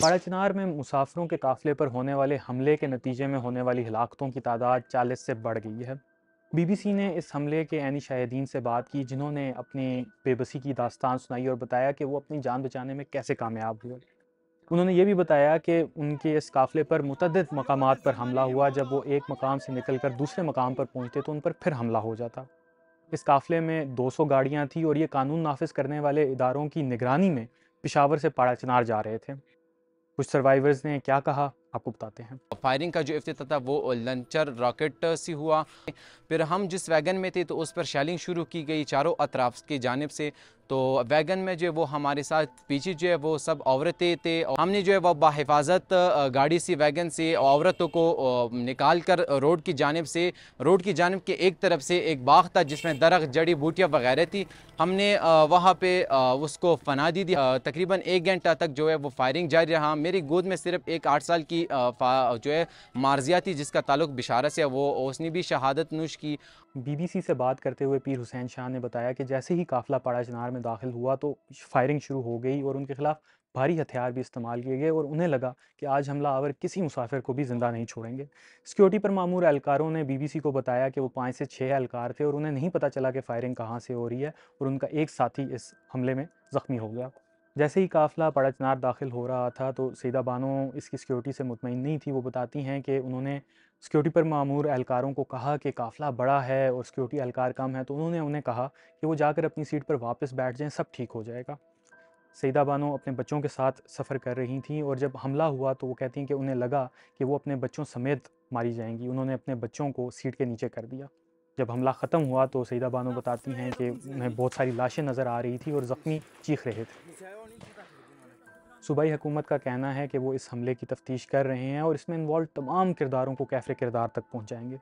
पाड़ा चिनार में मुसाफिरों के काफ़िले पर होने वाले हमले के नतीजे में होने वाली हलाकतों की तादाद 40 से बढ़ गई है। बीबीसी ने इस हमले के ऐनी शाहिदीन से बात की, जिन्होंने अपनी बेबसी की दास्तान सुनाई और बताया कि वो अपनी जान बचाने में कैसे कामयाब हुए। उन्होंने ये भी बताया कि उनके इस काफ़िले पर मुतअद्दिद मकामात पर हमला हुआ। जब वो एक मकाम से निकलकर दूसरे मकाम पर पहुंचते तो उन पर फिर हमला हो जाता। इस काफ़िले में 200 गाड़ियां थीं और ये कानून नाफिज करने वाले इदारों की निगरानी में पेशावर से पाड़ा चिनार जा रहे थे। कुछ सर्वाइवर्स ने क्या कहा, आपको बताते हैं। फायरिंग का जो इफ्तिताह था वो लंचर रॉकेट से हुआ। फिर हम जिस वैगन में थे तो उस पर शेलिंग शुरू की गई चारों अतराफ की जानिब से। तो वैगन में जो है वो हमारे साथ पीछे जो है वो सब औरतें थे और हमने जो है वो बाहिफाजत गाड़ी सी वैगन से औरतों को निकाल कर रोड की जानिब के एक तरफ से एक बाग था जिसमें दरख्त जड़ी बूटियाँ वगैरह थी। हमने वहाँ पे उसको फना दी थी। तकरीबन 1 घंटा तक जो है वो फायरिंग जारी रहा। मेरी गोद में सिर्फ एक 8 साल की जो है मार्जिया थी जिसका ताल्लुक बिशारा से, वो उसने भी शहादत नूश की। बीबीसी से बात करते हुए पीर हुसैन शाह ने बताया कि जैसे ही काफ़िला पाड़ा चिनार में दाखिल हुआ तो फायरिंग शुरू हो गई और उनके खिलाफ भारी हथियार भी इस्तेमाल किए गए और उन्हें लगा कि आज हमला आवर किसी मुसाफिर को भी ज़िंदा नहीं छोड़ेंगे। सिक्योरिटी पर मामूर एहलकारों ने बीबीसी को बताया कि वो 5 से 6 एहलकार थे और उन्हें नहीं पता चला कि फायरिंग कहाँ से हो रही है और उनका एक साथी इस हमले में ज़ख्मी हो गया। जैसे ही काफ़िला पाड़ा चिनार दाखिल हो रहा था तो सईदा बानो इसकी सिक्योरिटी से मुतमईन नहीं थी। वो बताती हैं कि उन्होंने सिक्योरिटी पर मामूर एहलकारों को कहा कि काफ़िला बड़ा है और सिक्योरिटी एहलकार कम है, तो उन्होंने उन्हें कहा कि वो जाकर अपनी सीट पर वापस बैठ जाएं, सब ठीक हो जाएगा। सईदा बानो अपने बच्चों के साथ सफ़र कर रही थीं और जब हमला हुआ तो वो कहती हैं कि उन्हें लगा कि वो अपने बच्चों समेत मारी जाएंगी। उन्होंने अपने बच्चों को सीट के नीचे कर दिया। जब हमला ख़त्म हुआ तो सईदा बानो बताती हैं कि उन्हें बहुत सारी लाशें नज़र आ रही थी और ज़ख्मी चीख रहे थे। सूबाई हुकूमत का कहना है कि वो इस हमले की तफ्तीश कर रहे हैं और इसमें इन्वॉल्व तमाम किरदारों को कैफ़े किरदार तक पहुँचाएंगे।